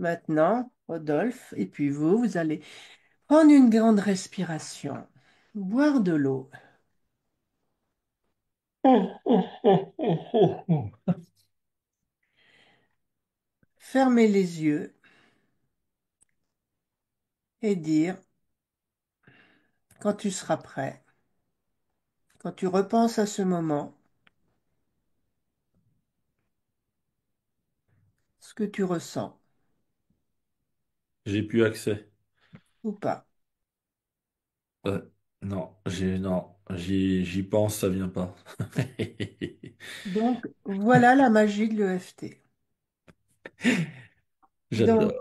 Maintenant, Rodolphe, et puis vous allez prendre une grande respiration, boire de l'eau, fermer les yeux et dire, quand tu seras prêt, quand tu repenses à ce moment, ce que tu ressens J'ai plus accès. ou pas. Euh, non, j'y pense, ça vient pas. Donc, voilà la magie de l'EFT. Donc, J'adore.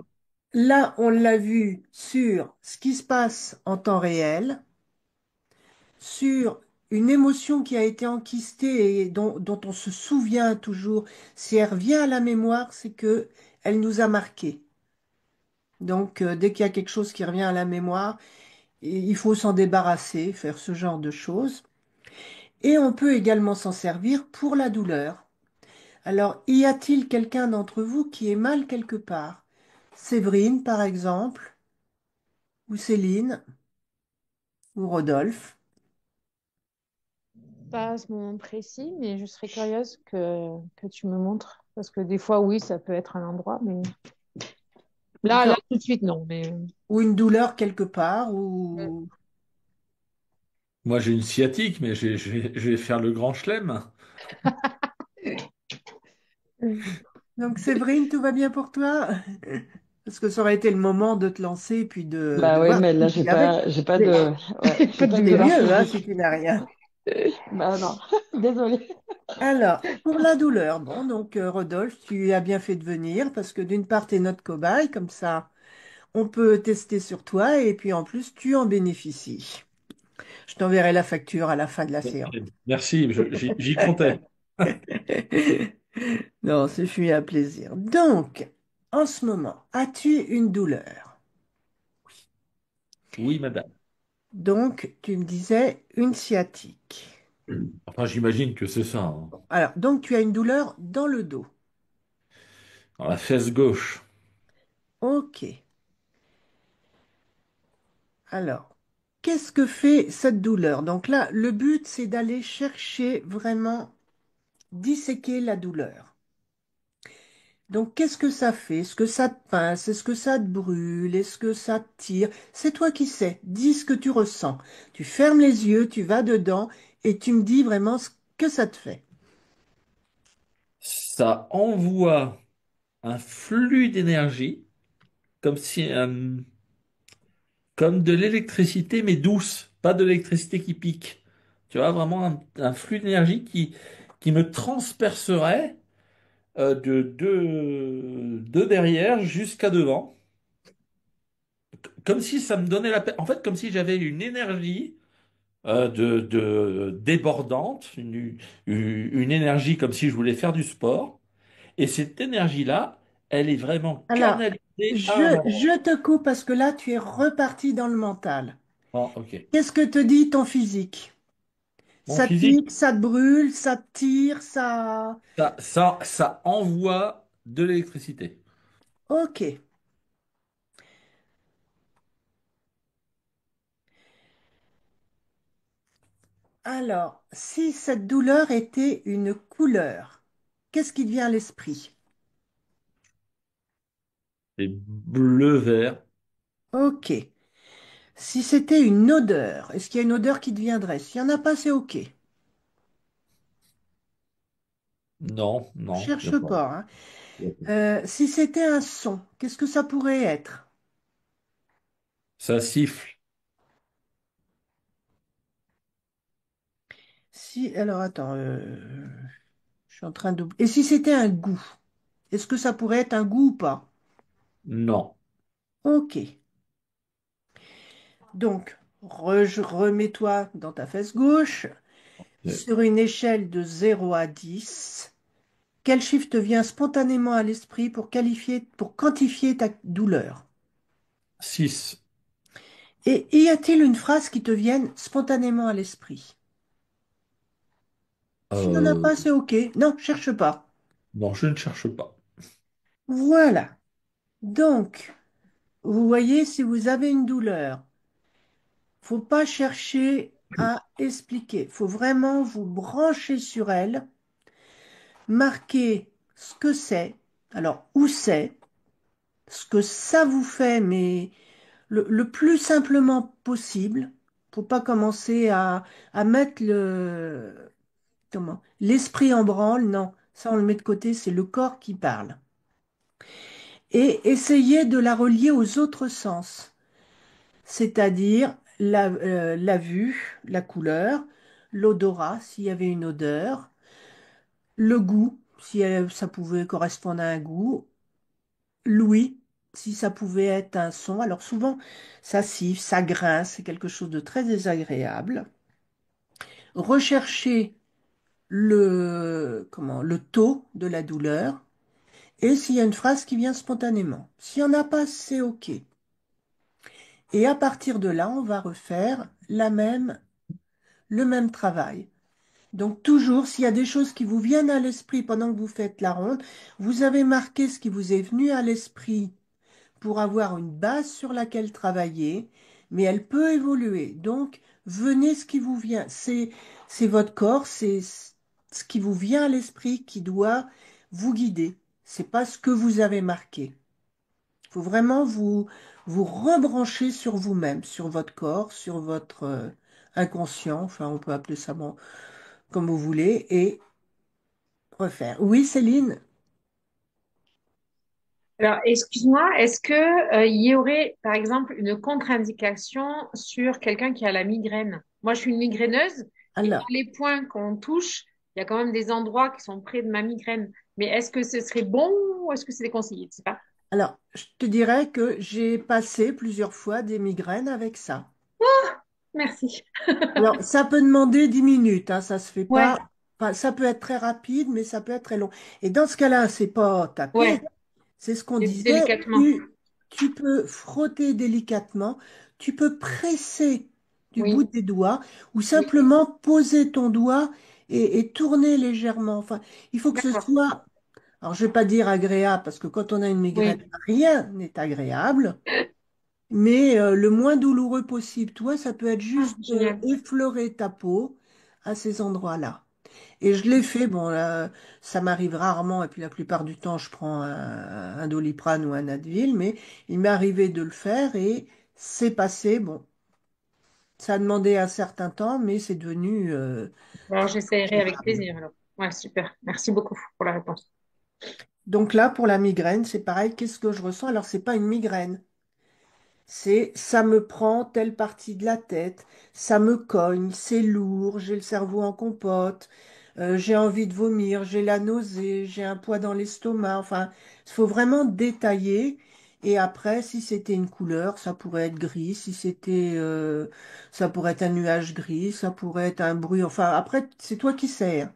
là, on l'a vu sur ce qui se passe en temps réel, sur une émotion qui a été enquistée et dont on se souvient toujours. Si elle revient à la mémoire, c'est que elle nous a marqué. Donc, dès qu'il y a quelque chose qui revient à la mémoire, il faut s'en débarrasser, faire ce genre de choses. Et on peut également s'en servir pour la douleur. Alors, y a-t-il quelqu'un d'entre vous qui est mal quelque part? Séverine, par exemple, ou Céline, ou Rodolphe. Pas à ce moment précis, mais je serais curieuse que tu me montres. Parce que des fois, oui, ça peut être un endroit, mais là, Genre, tout de suite, non. Mais ou une douleur quelque part, ou... Moi, j'ai une sciatique, mais je vais faire le grand chelem. Donc, Séverine, tout va bien pour toi? Parce que ça aurait été le moment de te lancer, puis de Bah ouais, voir mais là, si tu avais. j'ai pas Mais ouais, j'ai pas de c'est douleur mieux, hein, si physique. tu n'as rien. Bah non, désolée. Alors, pour la douleur, bon, donc, Rodolphe, tu as bien fait de venir, parce que d'une part, tu es notre cobaye, comme ça, on peut tester sur toi, et puis en plus, tu en bénéficies. Je t'enverrai la facture à la fin de la séance. Merci, j'y comptais. Non, ce fut un plaisir. Donc, en ce moment, as-tu une douleur? Oui, madame. Donc, tu me disais une sciatique. Enfin, j'imagine que c'est ça, hein. Alors, donc tu as une douleur dans le dos. Dans la fesse gauche. Ok. Alors, qu'est-ce que fait cette douleur? Donc là, le but, c'est d'aller chercher vraiment, disséquer la douleur. Donc, qu'est-ce que ça fait? Est-ce que ça te pince? Est-ce que ça te brûle? Est-ce que ça te tire? C'est toi qui sais. Dis ce que tu ressens. Tu fermes les yeux, tu vas dedans et tu me dis vraiment ce que ça te fait. Ça envoie un flux d'énergie, comme si, comme de l'électricité, mais douce, pas de l'électricité qui pique. Tu vois, vraiment un flux d'énergie qui me transpercerait de derrière jusqu'à devant, comme si ça me donnait la peine. En fait, comme si j'avais une énergie de débordante, une énergie comme si je voulais faire du sport. Et cette énergie-là, elle est vraiment Alors, canalisée à un endroit. je te coupe parce que là, tu es reparti dans le mental. Bon, ok. Qu'est-ce que te dit ton physique? Mon Ça te physique, pique, ça te brûle, ça te tire, ça... ça envoie de l'électricité. Ok. Alors, si cette douleur était une couleur, qu'est-ce qui te vient à l'esprit? C'est bleu-vert. Ok. Si c'était une odeur, est-ce qu'il y a une odeur qui te viendrait? S'il n'y en a pas, c'est ok. Non, non, il n'y a Cherche pas. pas, hein. Y a pas. Si c'était un son, qu'est-ce que ça pourrait être? Ça siffle. Si, alors attends, je suis en train de... Et si c'était un goût, est-ce que ça pourrait être un goût ou pas? Non. Ok. Donc, remets-toi dans ta fesse gauche. Euh, Sur une échelle de 0 à 10, quel chiffre te vient spontanément à l'esprit pour quantifier ta douleur? 6. Et y a-t-il une phrase qui te vienne spontanément à l'esprit? S'il n'y en a Euh, pas, c'est ok. Non, cherche pas. non, je ne cherche pas. Voilà. Donc, vous voyez, si vous avez une douleur, faut pas chercher à expliquer. Faut vraiment vous brancher sur elle, marquer ce que c'est, alors où c'est, ce que ça vous fait, mais le plus simplement possible. Faut pas commencer à mettre l'esprit en branle. Non, ça on le met de côté, c'est le corps qui parle. Et essayer de la relier aux autres sens, c'est-à-dire la vue, la couleur, l'odorat, s'il y avait une odeur, le goût, si ça pouvait correspondre à un goût, l'ouïe, si ça pouvait être un son. Alors souvent, ça siffle, ça grince, c'est quelque chose de très désagréable. Rechercher le taux de la douleur et s'il y a une phrase qui vient spontanément. S'il n'y en a pas, c'est OK. Et à partir de là, on va refaire le même travail. Donc toujours, s'il y a des choses qui vous viennent à l'esprit pendant que vous faites la ronde, vous avez marqué ce qui vous est venu à l'esprit pour avoir une base sur laquelle travailler, mais elle peut évoluer. Donc, venez ce qui vous vient. C'est votre corps, c'est ce qui vous vient à l'esprit qui doit vous guider. C'est pas ce que vous avez marqué. Il faut vraiment vous rebrancher sur vous-même, sur votre corps, sur votre inconscient, enfin on peut appeler ça bon, comme vous voulez, et refaire. Oui, Céline? Alors, excuse-moi, est-ce que, il y aurait, par exemple, une contre-indication sur quelqu'un qui a la migraine? Moi, je suis une migraineuse et dans Alors, les points qu'on touche, il y a quand même des endroits qui sont près de ma migraine. Mais est-ce que ce serait bon ou est-ce que c'est déconseillé? Je sais pas. alors, je te dirais que j'ai passé plusieurs fois des migraines avec ça. Merci. Alors, ça peut demander 10 minutes, hein, ça se fait Ouais, pas. Enfin, ça peut être très rapide, mais ça peut être très long. Et dans ce cas-là, c'est pas taper, ouais, c'est ce qu'on disait. délicatement. Tu peux frotter délicatement, tu peux presser du bout Oui, des doigts ou oui, simplement poser ton doigt et tourner légèrement. Enfin, il faut que ce d'accord. soit, alors je vais pas dire agréable parce que quand on a une migraine, Oui, rien n'est agréable, mais le moins douloureux possible. Toi, ça peut être ah, juste génial. effleurer ta peau à ces endroits-là. Et je l'ai fait, bon, là, ça m'arrive rarement, et puis la plupart du temps, je prends un Doliprane ou un Advil, mais il m'est arrivé de le faire et c'est passé. Bon, ça a demandé un certain temps, mais c'est devenu Alors, j'essayerai avec gérable. plaisir alors. Ouais, super. Merci beaucoup pour la réponse. Donc là, pour la migraine, c'est pareil. Qu'est-ce que je ressens? Alors, c'est pas une migraine. C'est ça me prend telle partie de la tête, ça me cogne, c'est lourd, j'ai le cerveau en compote, j'ai envie de vomir, j'ai la nausée, j'ai un poids dans l'estomac. Enfin, il faut vraiment détailler. Et après, si c'était une couleur, ça pourrait être gris. Si c'était, ça pourrait être un nuage gris, ça pourrait être un bruit. Enfin, après, c'est toi qui sais, hein.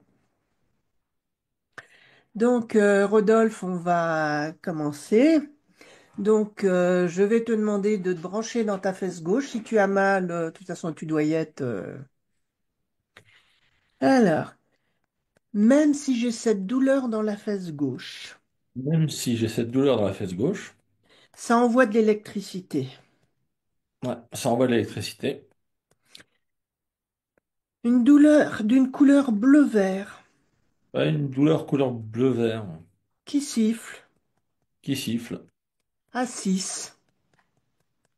Donc, Rodolphe, on va commencer. Donc, je vais te demander de te brancher dans ta fesse gauche. Si tu as mal, de toute façon, tu dois y être. Alors, même si j'ai cette douleur dans la fesse gauche, Même si j'ai cette douleur dans la fesse gauche, ça envoie de l'électricité. ouais, ça envoie de l'électricité. Une douleur d'une couleur bleu-vert Ouais, une douleur couleur bleu-vert qui siffle qui siffle. à 6.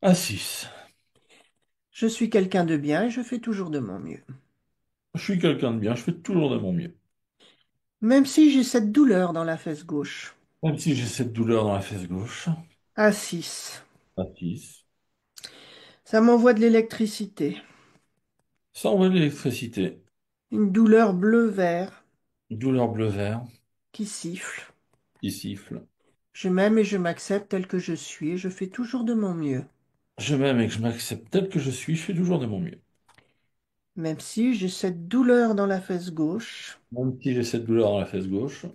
À 6. Je suis quelqu'un de bien et je fais toujours de mon mieux. Je suis quelqu'un de bien, je fais toujours de mon mieux. Même si j'ai cette douleur dans la fesse gauche, Même si j'ai cette douleur dans la fesse gauche. à 6, À 6. ça m'envoie de l'électricité. Ça envoie de l'électricité. Une douleur bleu-vert Douleur bleu-vert qui siffle. qui siffle. Je m'aime et je m'accepte tel que je suis et je fais toujours de mon mieux. Je m'aime et que je m'accepte tel que je suis, je fais toujours de mon mieux. Même si j'ai cette douleur dans la fesse gauche, Même si j'ai cette douleur dans la fesse gauche.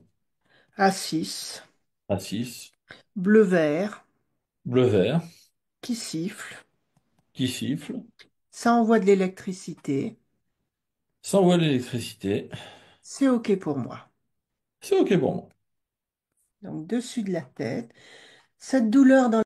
à 6, À 6. bleu-vert, Bleu-vert qui siffle, qui siffle. ça envoie de l'électricité, Ça envoie de l'électricité. c'est OK pour moi. C'est OK pour moi. Donc dessus de la tête, Cette douleur dans